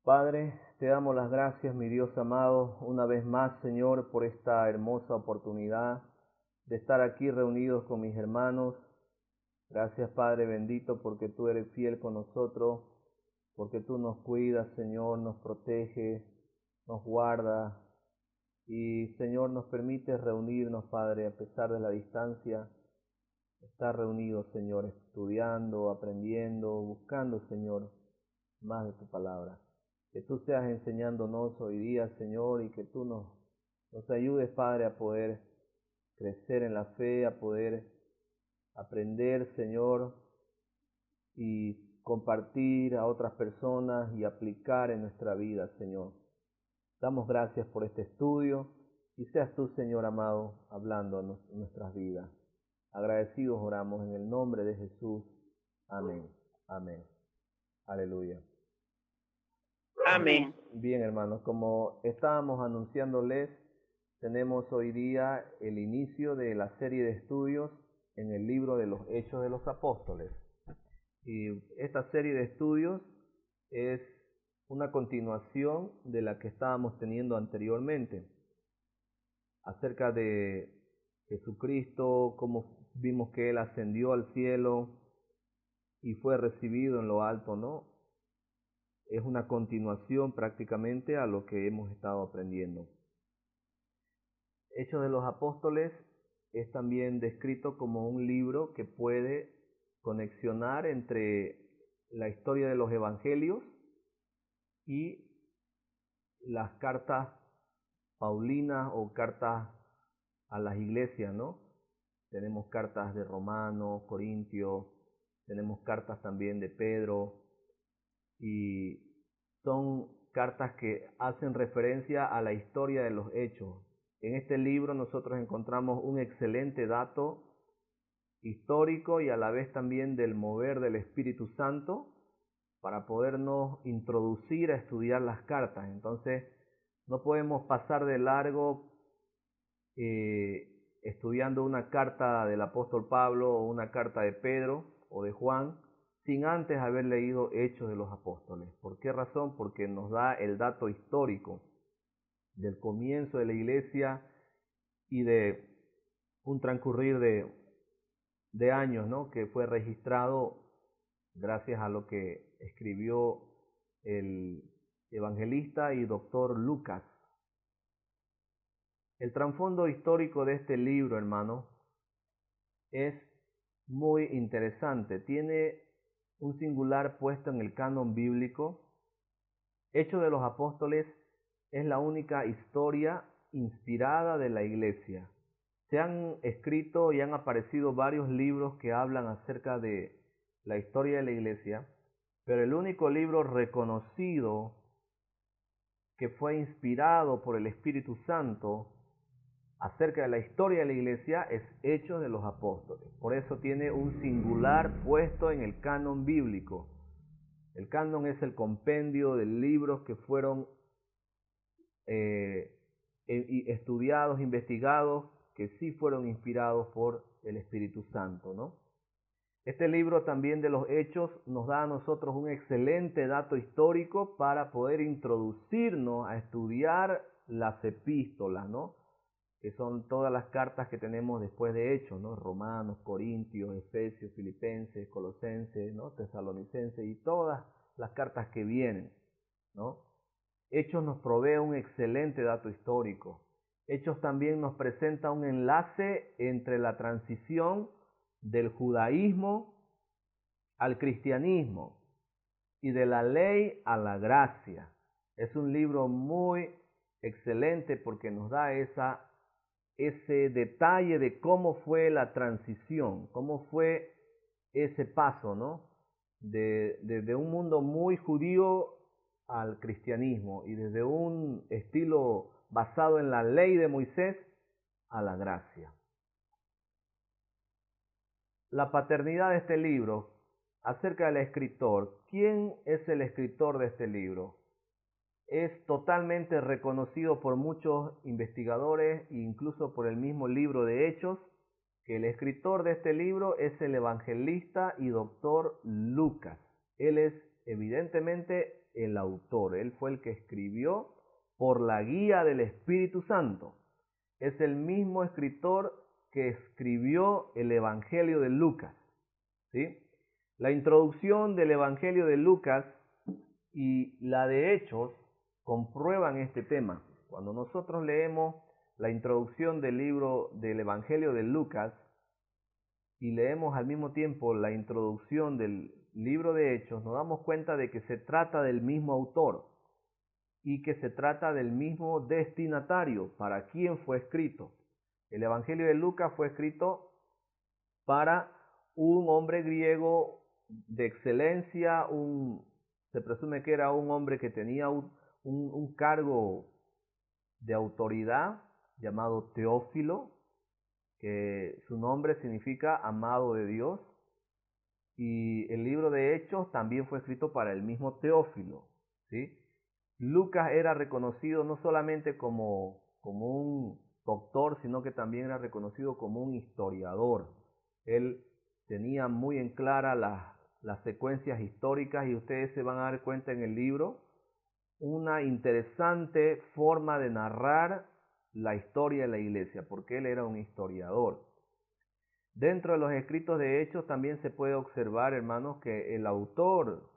Padre, te damos las gracias, mi Dios amado, una vez más, Señor, por esta hermosa oportunidad de estar aquí reunidos con mis hermanos. Gracias, Padre bendito, porque tú eres fiel con nosotros, porque tú nos cuidas, Señor, nos protege, nos guarda y, Señor, nos permite reunirnos, Padre, a pesar de la distancia, estar reunidos, Señor, estudiando, aprendiendo, buscando, Señor, más de tu palabra. Que tú seas enseñándonos hoy día, Señor, y que tú nos ayudes, Padre, a poder crecer en la fe, a poder aprender, Señor, y compartir a otras personas y aplicar en nuestra vida, Señor. Damos gracias por este estudio y seas tú, Señor amado, hablando en nuestras vidas. Agradecidos oramos en el nombre de Jesús. Amén. Amén. Aleluya. Amén. Bien, hermanos, como estábamos anunciándoles, tenemos hoy día el inicio de la serie de estudios en el libro de los Hechos de los Apóstoles. Y esta serie de estudios es una continuación de la que estábamos teniendo anteriormente, acerca de Jesucristo, cómo vimos que Él ascendió al cielo y fue recibido en lo alto, ¿no? Es una continuación prácticamente a lo que hemos estado aprendiendo. Hechos de los Apóstoles es también descrito como un libro que puede conexionar entre la historia de los evangelios y las cartas paulinas o cartas a las iglesias, ¿no? Tenemos cartas de Romanos, Corintios, tenemos cartas también de Pedro, y son cartas que hacen referencia a la historia de los hechos. En este libro nosotros encontramos un excelente dato histórico y a la vez también del mover del Espíritu Santo para podernos introducir a estudiar las cartas. Entonces no podemos pasar de largo estudiando una carta del apóstol Pablo o una carta de Pedro o de Juan sin antes haber leído Hechos de los Apóstoles. ¿Por qué razón? Porque nos da el dato histórico del comienzo de la iglesia y de un transcurrir de años, ¿no? Que fue registrado gracias a lo que escribió el evangelista y doctor Lucas. El trasfondo histórico de este libro, hermano, es muy interesante. Tiene un singular puesto en el canon bíblico. Hechos de los Apóstoles es la única historia inspirada de la iglesia. Se han escrito y han aparecido varios libros que hablan acerca de la historia de la iglesia, pero el único libro reconocido que fue inspirado por el Espíritu Santo acerca de la historia de la iglesia es Hechos de los Apóstoles. Por eso tiene un singular puesto en el canon bíblico. El canon es el compendio de libros que fueron estudiados, investigados, que sí fueron inspirados por el Espíritu Santo, ¿no? Este libro también de los Hechos nos da a nosotros un excelente dato histórico para poder introducirnos a estudiar las epístolas, ¿no? Que son todas las cartas que tenemos después de Hechos, ¿no? Romanos, Corintios, Efesios, Filipenses, Colosenses, ¿no? Tesalonicenses y todas las cartas que vienen, ¿no? Hechos nos provee un excelente dato histórico. Hechos también nos presenta un enlace entre la transición del judaísmo al cristianismo y de la ley a la gracia. Es un libro muy excelente porque nos da ese detalle de cómo fue la transición, cómo fue ese paso, ¿no? De un mundo muy judío al cristianismo y desde un estilo basado en la ley de Moisés a la gracia. La paternidad de este libro, acerca del escritor. ¿Quién es el escritor de este libro? Es totalmente reconocido por muchos investigadores e incluso por el mismo libro de Hechos, que el escritor de este libro es el evangelista y doctor Lucas. Él es evidentemente el autor. Él fue el que escribió por la guía del Espíritu Santo. Es el mismo escritor que escribió el Evangelio de Lucas, ¿sí? La introducción del Evangelio de Lucas y la de Hechos comprueban este tema. Cuando nosotros leemos la introducción del libro del Evangelio de Lucas y leemos al mismo tiempo la introducción del libro de Hechos, nos damos cuenta de que se trata del mismo autor y que se trata del mismo destinatario, para quien fue escrito. El Evangelio de Lucas fue escrito para un hombre griego de excelencia, se presume que era un hombre que tenía un cargo de autoridad llamado Teófilo, que su nombre significa amado de Dios, y el libro de Hechos también fue escrito para el mismo Teófilo, ¿sí? Lucas era reconocido no solamente como un doctor, sino que también era reconocido como un historiador. Él tenía muy en clara las secuencias históricas, y ustedes se van a dar cuenta en el libro una interesante forma de narrar la historia de la iglesia, porque él era un historiador. Dentro de los escritos de Hechos también se puede observar, hermanos, que el autor,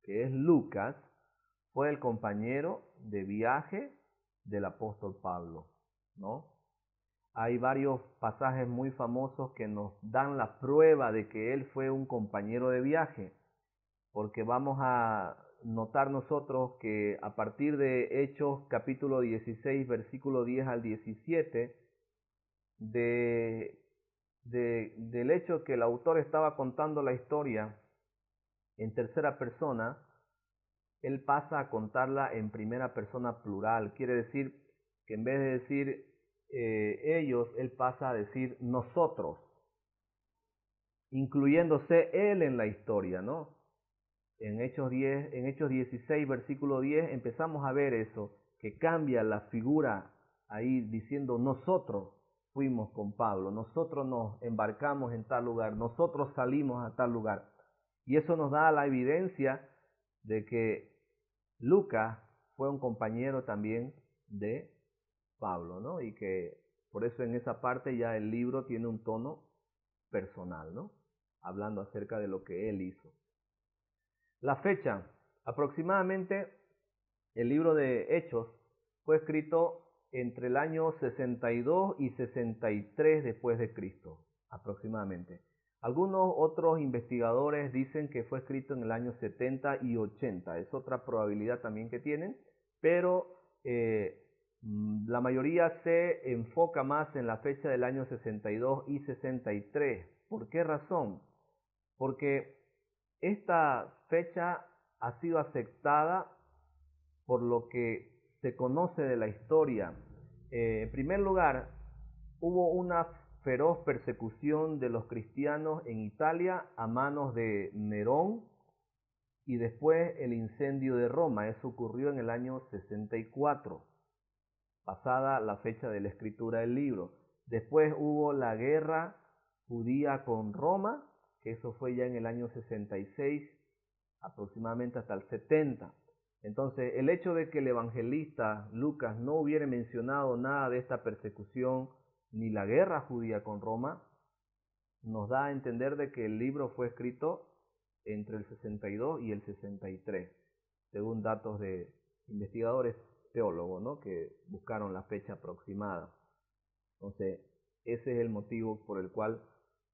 que es Lucas, fue el compañero de viaje del apóstol Pablo, ¿no? Hay varios pasajes muy famosos que nos dan la prueba de que él fue un compañero de viaje, porque vamos a notar nosotros que a partir de Hechos capítulo 16, versículo 10 al 17, del hecho que el autor estaba contando la historia en tercera persona, él pasa a contarla en primera persona plural. Quiere decir que en vez de decir ellos, él pasa a decir nosotros, incluyéndose él en la historia, ¿no? En Hechos 16, versículo 10, empezamos a ver eso, que cambia la figura ahí diciendo nosotros fuimos con Pablo, nosotros nos embarcamos en tal lugar, nosotros salimos a tal lugar. Y eso nos da la evidencia de que Lucas fue un compañero también de Pablo, ¿no? Y que por eso en esa parte ya el libro tiene un tono personal, ¿no? Hablando acerca de lo que él hizo. La fecha, aproximadamente el libro de Hechos fue escrito entre el año 62 y 63 después de Cristo, aproximadamente. Algunos otros investigadores dicen que fue escrito en el año 70 y 80, es otra probabilidad también que tienen, pero la mayoría se enfoca más en la fecha del año 62 y 63. ¿Por qué razón? Porque esta fecha ha sido aceptada por lo que se conoce de la historia. En primer lugar, hubo una feroz persecución de los cristianos en Italia a manos de Nerón, y después el incendio de Roma. Eso ocurrió en el año 64, pasada la fecha de la escritura del libro. Después hubo la guerra judía con Roma, que eso fue ya en el año 66, aproximadamente hasta el 70. Entonces, el hecho de que el evangelista Lucas no hubiera mencionado nada de esta persecución ni la guerra judía con Roma, nos da a entender de que el libro fue escrito entre el 62 y el 63, según datos de investigadores teólogos, ¿no?, que buscaron la fecha aproximada. Entonces, ese es el motivo por el cual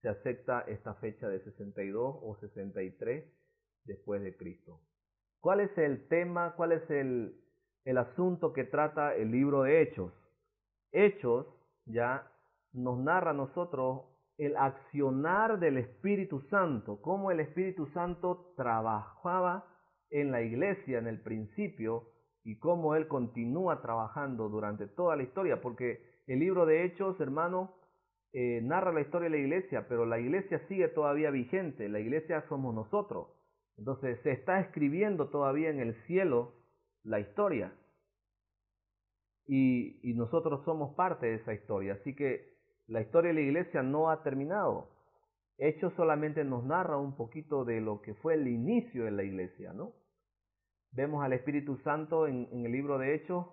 se acepta esta fecha de 62 o 63 después de Cristo. ¿Cuál es el tema, cuál es el asunto que trata el libro de Hechos? Hechos ya nos narra a nosotros el accionar del Espíritu Santo, cómo el Espíritu Santo trabajaba en la iglesia en el principio y cómo Él continúa trabajando durante toda la historia, porque el libro de Hechos, hermanos, narra la historia de la iglesia, pero la iglesia sigue todavía vigente, la iglesia somos nosotros. Entonces se está escribiendo todavía en el cielo la historia, y nosotros somos parte de esa historia, así que la historia de la iglesia no ha terminado. Hechos solamente nos narra un poquito de lo que fue el inicio de la iglesia, ¿no? Vemos al Espíritu Santo en el libro de Hechos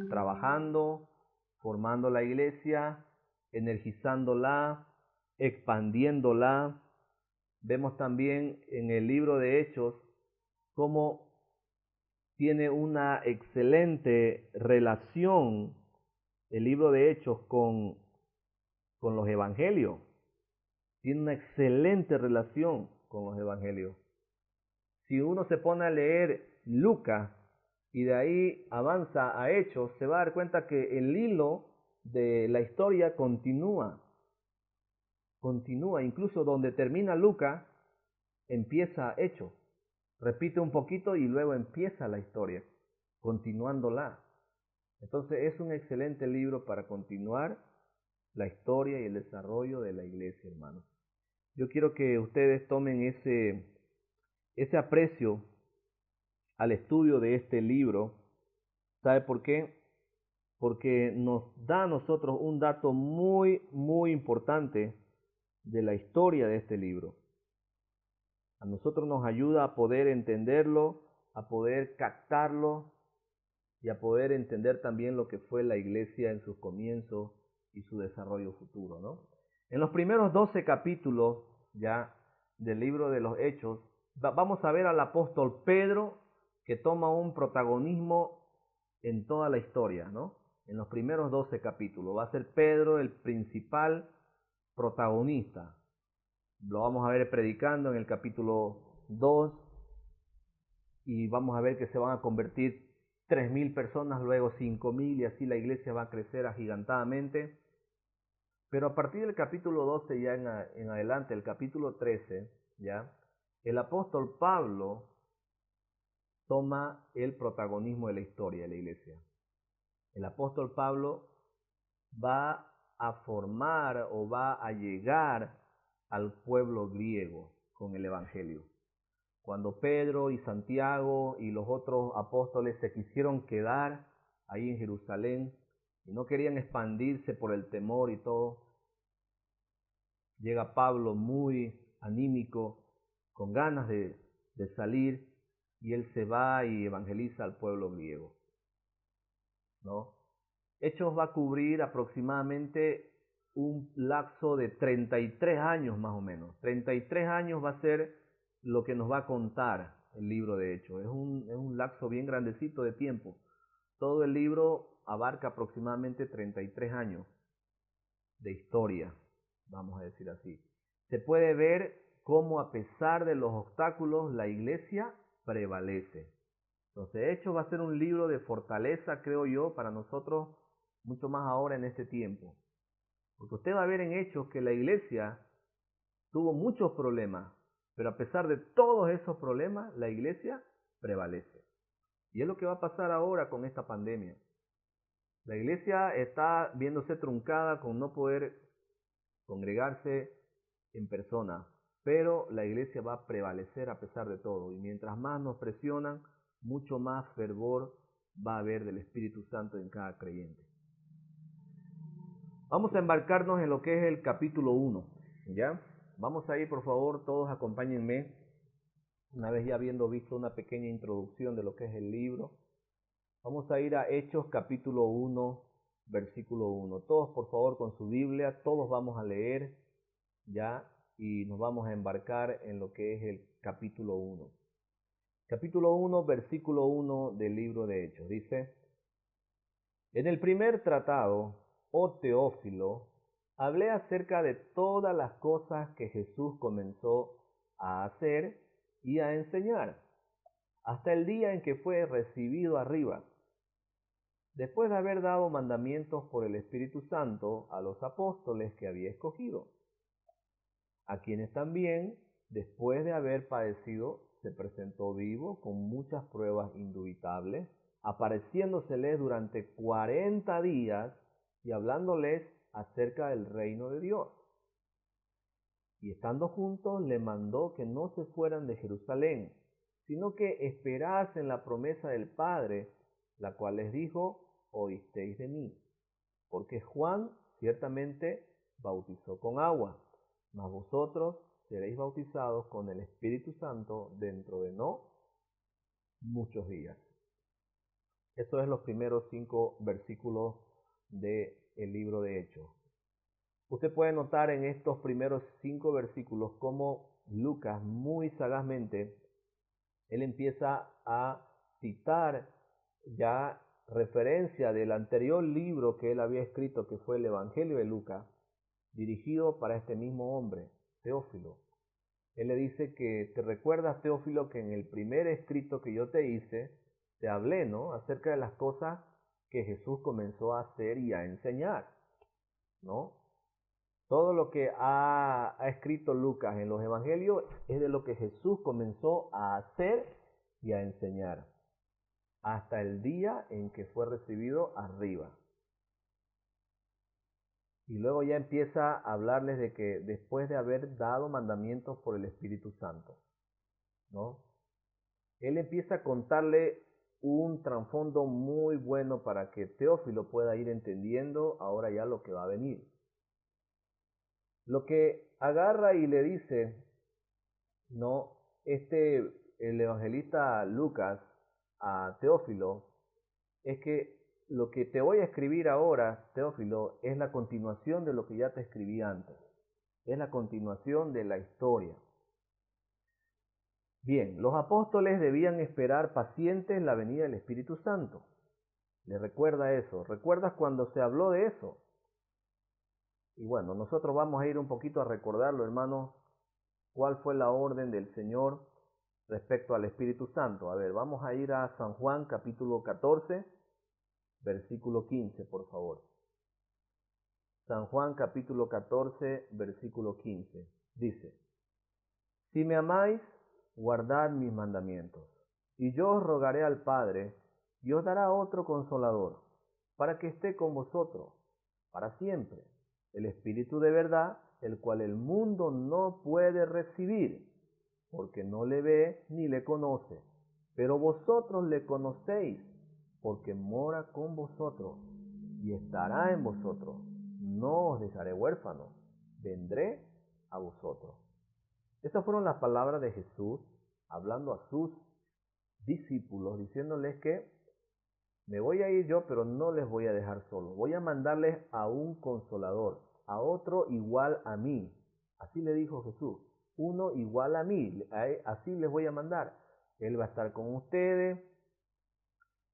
trabajando, formando la iglesia, energizándola, expandiéndola. Vemos también en el libro de Hechos cómo tiene una excelente relación el libro de Hechos con los evangelios. Tiene una excelente relación con los evangelios. Si uno se pone a leer Lucas y de ahí avanza a Hechos, se va a dar cuenta que el hilo de la historia continúa. Incluso donde termina Lucas, empieza Hechos. Repite un poquito y luego empieza la historia, continuándola. Entonces es un excelente libro para continuar la historia y el desarrollo de la iglesia, hermanos. Yo quiero que ustedes tomen ese aprecio al estudio de este libro. ¿Sabe por qué? Porque nos da a nosotros un dato muy, muy importante de la historia de este libro. A nosotros nos ayuda a poder entenderlo, a poder captarlo y a poder entender también lo que fue la iglesia en sus comienzos y su desarrollo futuro, ¿no? En los primeros 12 capítulos ya del libro de los Hechos, vamos a ver al apóstol Pedro que toma un protagonismo en toda la historia, ¿no? En los primeros 12 capítulos va a ser Pedro el principal protagonista. Lo vamos a ver predicando en el capítulo 2 y vamos a ver que se van a convertir 3.000 personas, luego 5.000 y así la iglesia va a crecer agigantadamente. Pero a partir del capítulo 12 ya en adelante, el capítulo 13, ya, el apóstol Pablo toma el protagonismo de la historia de la iglesia. El apóstol Pablo va a formar o va a llegar al pueblo griego con el evangelio. Cuando Pedro y Santiago y los otros apóstoles se quisieron quedar ahí en Jerusalén y no querían expandirse por el temor y todo, llega Pablo muy anímico, con ganas de salir, y él se va y evangeliza al pueblo griego, ¿no? Hechos va a cubrir aproximadamente un lapso de 33 años más o menos. 33 años va a ser lo que nos va a contar el libro de Hechos. Es un lapso bien grandecito de tiempo. Todo el libro abarca aproximadamente 33 años de historia, vamos a decir así. Se puede ver cómo a pesar de los obstáculos la iglesia prevalece. Entonces, Hechos va a ser un libro de fortaleza, creo yo, para nosotros, mucho más ahora en este tiempo. Porque usted va a ver en Hechos que la iglesia tuvo muchos problemas, pero a pesar de todos esos problemas, la iglesia prevalece. Y es lo que va a pasar ahora con esta pandemia. La iglesia está viéndose truncada con no poder congregarse en persona, pero la iglesia va a prevalecer a pesar de todo. Y mientras más nos presionan, mucho más fervor va a haber del Espíritu Santo en cada creyente. Vamos a embarcarnos en lo que es el capítulo 1, ¿ya? Vamos a ir, por favor, todos acompáñenme, una vez ya habiendo visto una pequeña introducción de lo que es el libro. Vamos a ir a Hechos capítulo 1, versículo 1. Todos, por favor, con su Biblia, todos vamos a leer, ¿ya? Y nos vamos a embarcar en lo que es el capítulo 1. Capítulo 1, versículo 1 del libro de Hechos. Dice: En el primer tratado, oh Teófilo, hablé acerca de todas las cosas que Jesús comenzó a hacer y a enseñar, hasta el día en que fue recibido arriba, después de haber dado mandamientos por el Espíritu Santo a los apóstoles que había escogido, a quienes también, después de haber padecido, se presentó vivo con muchas pruebas indubitables, apareciéndoseles durante 40 días y hablándoles acerca del reino de Dios. Y estando juntos, le mandó que no se fueran de Jerusalén, sino que esperasen la promesa del Padre, la cual les dijo: oísteis de mí. Porque Juan ciertamente bautizó con agua, mas vosotros seréis bautizados con el Espíritu Santo dentro de no muchos días. Eso es los primeros 5 versículos del libro de Hechos. Usted puede notar en estos primeros 5 versículos cómo Lucas muy sagazmente, él empieza a citar ya referencia del anterior libro que él había escrito, que fue el Evangelio de Lucas, dirigido para este mismo hombre, Teófilo. Él le dice que te recuerdas, Teófilo, que en el primer escrito que yo te hice, te hablé, ¿no?, acerca de las cosas que Jesús comenzó a hacer y a enseñar, ¿no? Todo lo que ha escrito Lucas en los evangelios es de lo que Jesús comenzó a hacer y a enseñar, hasta el día en que fue recibido arriba. Y luego ya empieza a hablarles de que después de haber dado mandamientos por el Espíritu Santo, ¿no?, él empieza a contarle un trasfondo muy bueno para que Teófilo pueda ir entendiendo ahora ya lo que va a venir. Lo que agarra y le dice, no, el evangelista Lucas a Teófilo, es que lo que te voy a escribir ahora, Teófilo, es la continuación de lo que ya te escribí antes. Es la continuación de la historia. Bien, los apóstoles debían esperar pacientes la venida del Espíritu Santo. ¿Le recuerda eso? ¿Recuerdas cuando se habló de eso? Y bueno, nosotros vamos a ir un poquito a recordarlo, hermanos, cuál fue la orden del Señor respecto al Espíritu Santo. A ver, vamos a ir a San Juan capítulo 14, versículo 15, por favor. San Juan capítulo 14, versículo 15. Dice, si me amáis, guardad mis mandamientos, y yo os rogaré al Padre, y os dará otro consolador, para que esté con vosotros para siempre, el Espíritu de verdad, el cual el mundo no puede recibir, porque no le ve ni le conoce, pero vosotros le conocéis, porque mora con vosotros y estará en vosotros. No os dejaré huérfanos, vendré a vosotros. Esas fueron las palabras de Jesús hablando a sus discípulos, diciéndoles que me voy a ir yo, pero no les voy a dejar solos. Voy a mandarles a un consolador, a otro igual a mí. Así le dijo Jesús, uno igual a mí, así les voy a mandar. Él va a estar con ustedes,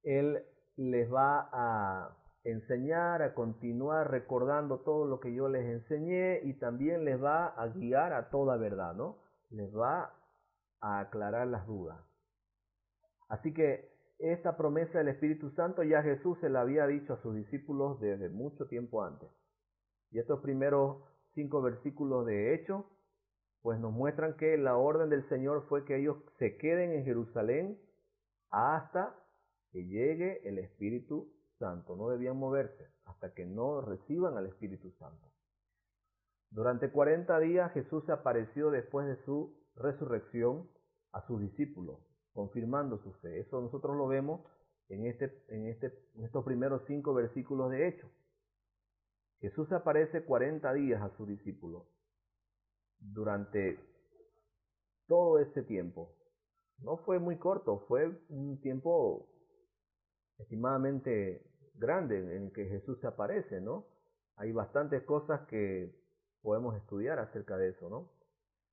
Él les va a enseñar, a continuar recordando todo lo que yo les enseñé y también les va a guiar a toda verdad, ¿no? Les va a aclarar las dudas. Así que esta promesa del Espíritu Santo ya Jesús se la había dicho a sus discípulos desde mucho tiempo antes. Y estos primeros 5 versículos de Hechos, pues nos muestran que la orden del Señor fue que ellos se queden en Jerusalén hasta que llegue el Espíritu Santo. No debían moverse hasta que no reciban al Espíritu Santo. Durante 40 días Jesús se apareció después de su resurrección a sus discípulos, confirmando su fe. Eso nosotros lo vemos en estos primeros 5 versículos de Hechos. Jesús se aparece 40 días a sus discípulos. Durante todo ese tiempo, no fue muy corto, fue un tiempo estimadamente grande en que Jesús se aparece, ¿no? Hay bastantes cosas que podemos estudiar acerca de eso, ¿no?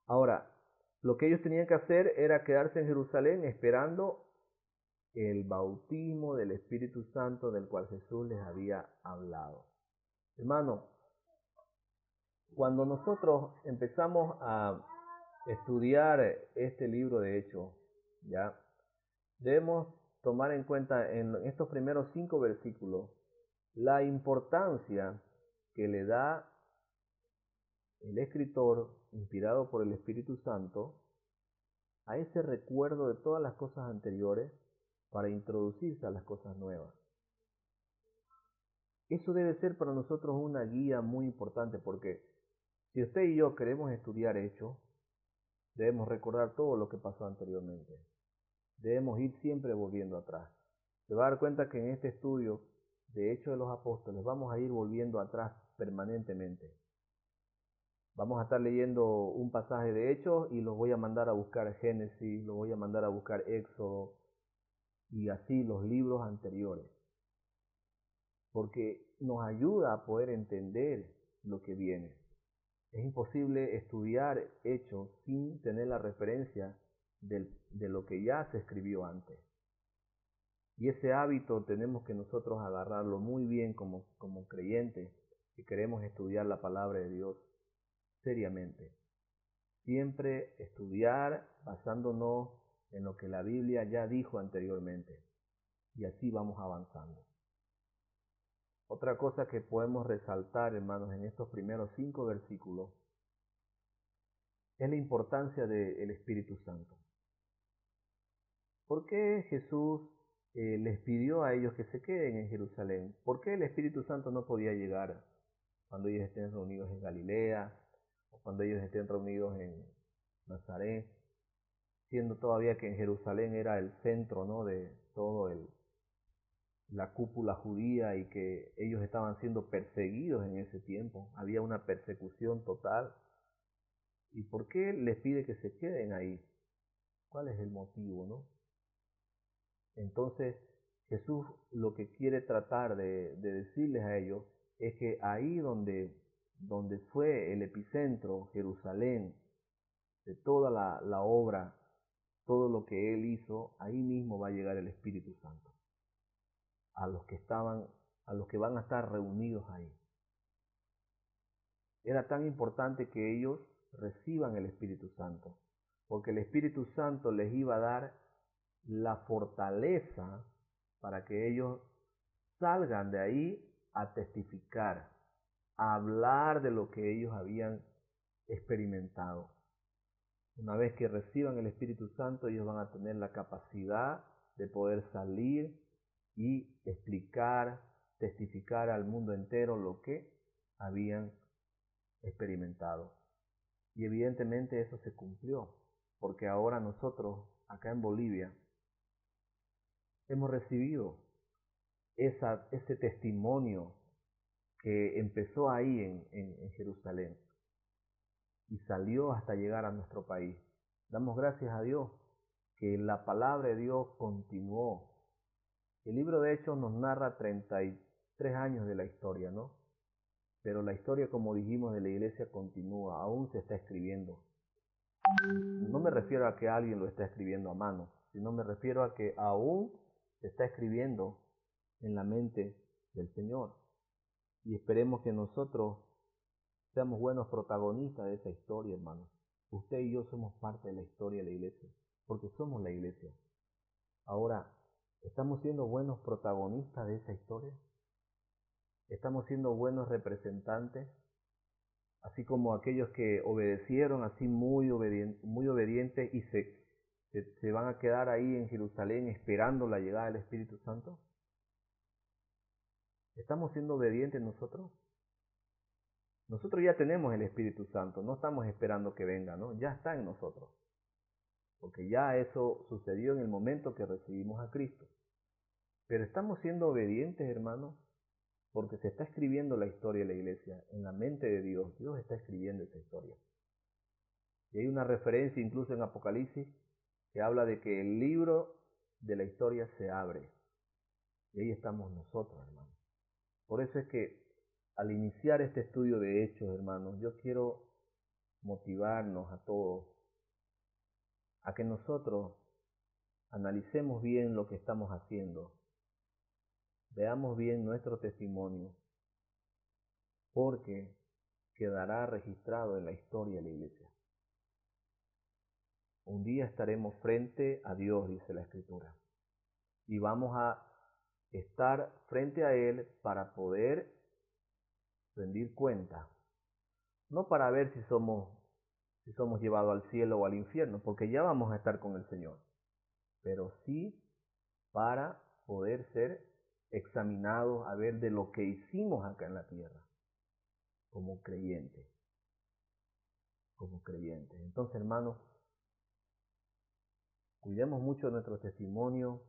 Ahora, lo que ellos tenían que hacer era quedarse en Jerusalén esperando el bautismo del Espíritu Santo del cual Jesús les había hablado. Hermano, cuando nosotros empezamos a estudiar este libro de Hechos, ya debemos tomar en cuenta en estos primeros 5 versículos la importancia que le da el escritor, inspirado por el Espíritu Santo, a ese recuerdo de todas las cosas anteriores para introducirse a las cosas nuevas. Eso debe ser para nosotros una guía muy importante, porque si usted y yo queremos estudiar Hechos, debemos recordar todo lo que pasó anteriormente. Debemos ir siempre volviendo atrás. Se va a dar cuenta que en este estudio de Hechos de los Apóstoles vamos a ir volviendo atrás permanentemente. Vamos a estar leyendo un pasaje de Hechos y los voy a mandar a buscar Génesis, los voy a mandar a buscar Éxodo, y así los libros anteriores, porque nos ayuda a poder entender lo que viene. Es imposible estudiar Hechos sin tener la referencia de lo que ya se escribió antes. Y ese hábito tenemos que nosotros agarrarlo muy bien como creyentes que queremos estudiar la palabra de Dios seriamente. Siempre estudiar basándonos en lo que la Biblia ya dijo anteriormente. Y así vamos avanzando. Otra cosa que podemos resaltar, hermanos, en estos primeros 5 versículos es la importancia del Espíritu Santo. ¿Por qué Jesús les pidió a ellos que se queden en Jerusalén? ¿Por qué el Espíritu Santo no podía llegar cuando ellos estén reunidos en Galilea o cuando ellos estén reunidos en Nazaret, siendo todavía que en Jerusalén era el centro, ¿no?, de todo la cúpula judía y que ellos estaban siendo perseguidos en ese tiempo? Había una persecución total. ¿Y por qué les pide que se queden ahí? ¿Cuál es el motivo, no? Entonces Jesús lo que quiere tratar de decirles a ellos es que ahí donde fue el epicentro, Jerusalén, de toda la obra, todo lo que Él hizo, ahí mismo va a llegar el Espíritu Santo a los que van a estar reunidos ahí. Era tan importante que ellos reciban el Espíritu Santo, porque el Espíritu Santo les iba a dar la fortaleza para que ellos salgan de ahí a testificar, a hablar de lo que ellos habían experimentado. Una vez que reciban el Espíritu Santo, ellos van a tener la capacidad de poder salir y explicar, testificar al mundo entero lo que habían experimentado. Y evidentemente eso se cumplió, porque ahora nosotros, acá en Bolivia, hemos recibido ese testimonio que empezó ahí en Jerusalén y salió hasta llegar a nuestro país. Damos gracias a Dios que la palabra de Dios continuó. El libro de Hechos nos narra 33 años de la historia, ¿no? Pero la historia, como dijimos, de la iglesia continúa, aún se está escribiendo. No me refiero a que alguien lo está escribiendo a mano, sino me refiero a que aún se está escribiendo en la mente del Señor. Y esperemos que nosotros seamos buenos protagonistas de esa historia, hermanos. Usted y yo somos parte de la historia de la iglesia, porque somos la iglesia. Ahora, ¿estamos siendo buenos protagonistas de esa historia? ¿Estamos siendo buenos representantes? Así como aquellos que obedecieron, así muy obedientes y se van a quedar ahí en Jerusalén esperando la llegada del Espíritu Santo. ¿Estamos siendo obedientes nosotros? Nosotros ya tenemos el Espíritu Santo, no estamos esperando que venga, ¿no? Ya está en nosotros. Porque ya eso sucedió en el momento que recibimos a Cristo. Pero estamos siendo obedientes, hermanos, porque se está escribiendo la historia de la iglesia en la mente de Dios. Dios está escribiendo esa historia. Y hay una referencia incluso en Apocalipsis que habla de que el libro de la historia se abre. Y ahí estamos nosotros, hermanos. Por eso es que al iniciar este estudio de Hechos, hermanos, yo quiero motivarnos a todos a que nosotros analicemos bien lo que estamos haciendo, veamos bien nuestro testimonio, porque quedará registrado en la historia de la iglesia. Un día estaremos frente a Dios, dice la Escritura, y vamos a estar frente a Él para poder rendir cuenta, no para ver si somos llevados al cielo o al infierno, porque ya vamos a estar con el Señor, pero sí para poder ser examinados a ver de lo que hicimos acá en la tierra, como creyentes. Entonces, hermanos, cuidemos mucho nuestro testimonio,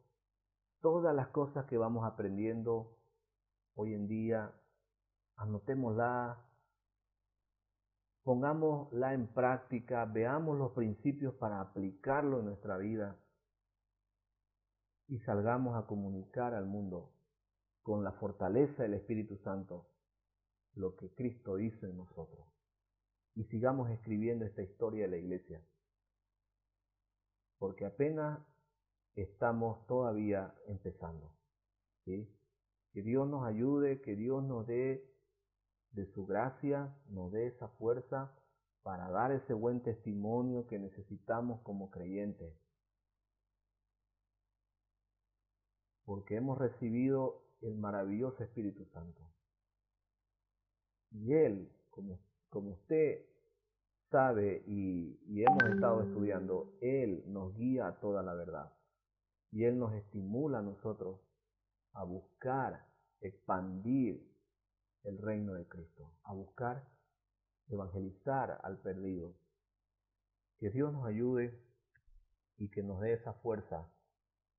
todas las cosas que vamos aprendiendo hoy en día, anotémosla, pongámosla en práctica, veamos los principios para aplicarlo en nuestra vida. y salgamos a comunicar al mundo con la fortaleza del Espíritu Santo lo que Cristo hizo en nosotros. Y sigamos escribiendo esta historia de la iglesia, porque apenas estamos todavía empezando, ¿sí? Que Dios nos ayude, que Dios nos dé de su gracia, nos dé esa fuerza para dar ese buen testimonio que necesitamos como creyentes, porque hemos recibido el maravilloso Espíritu Santo. Y Él, como usted sabe y hemos estado estudiando, Él nos guía a toda la verdad. Y Él nos estimula a nosotros a buscar, expandir el reino de Cristo, a buscar evangelizar al perdido. Que Dios nos ayude y que nos dé esa fuerza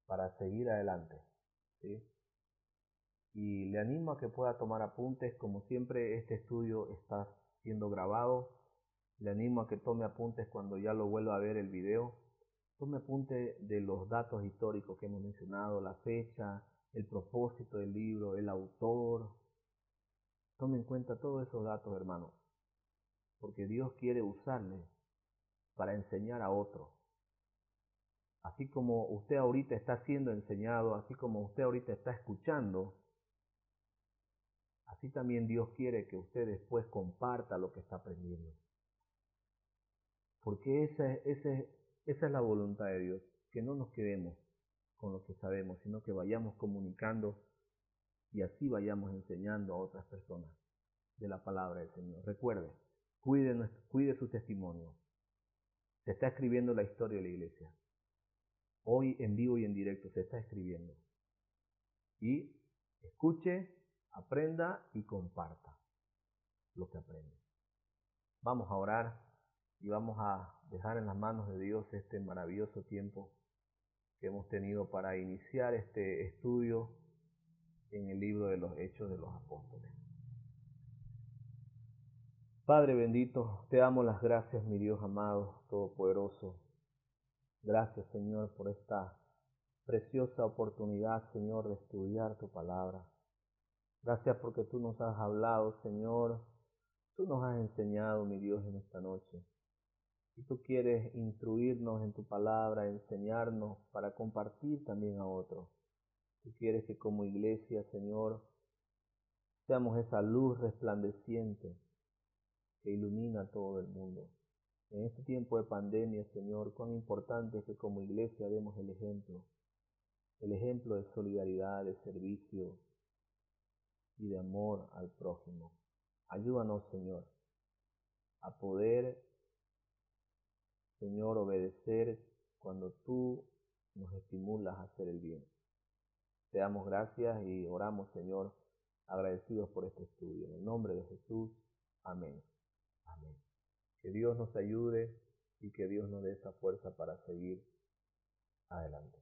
para seguir adelante, ¿sí? Y le animo a que pueda tomar apuntes. Como siempre, este estudio está siendo grabado. Le animo a que tome apuntes cuando ya lo vuelva a ver el video. Tome apunte de los datos históricos que hemos mencionado, la fecha, el propósito del libro, el autor. Tome en cuenta todos esos datos, hermanos, porque Dios quiere usarle para enseñar a otros. Así como usted ahorita está siendo enseñado, así como usted ahorita está escuchando, así también Dios quiere que usted después comparta lo que está aprendiendo. Porque esa es la voluntad de Dios, que no nos quedemos con lo que sabemos, sino que vayamos comunicando y así vayamos enseñando a otras personas de la palabra del Señor. Recuerde, cuide su testimonio. Se está escribiendo la historia de la iglesia. Hoy en vivo y en directo se está escribiendo. Y escuche, aprenda y comparta lo que aprende. Vamos a orar y vamos a dejar en las manos de Dios este maravilloso tiempo que hemos tenido para iniciar este estudio en el libro de los Hechos de los Apóstoles. Padre bendito, te damos las gracias, mi Dios amado, todopoderoso. Gracias, Señor, por esta preciosa oportunidad, Señor, de estudiar tu palabra. Gracias porque tú nos has hablado, Señor. Tú nos has enseñado, mi Dios, en esta noche. Y tú quieres instruirnos en tu palabra, enseñarnos para compartir también a otros. Tú quieres que como iglesia, Señor, seamos esa luz resplandeciente que ilumina a todo el mundo. En este tiempo de pandemia, Señor, cuán importante es que como iglesia demos el ejemplo de solidaridad, de servicio y de amor al prójimo. Ayúdanos, Señor, a poder, Señor, obedecer cuando tú nos estimulas a hacer el bien. Te damos gracias y oramos, Señor, agradecidos por este estudio. En el nombre de Jesús, amén. Amén. Que Dios nos ayude y que Dios nos dé esa fuerza para seguir adelante.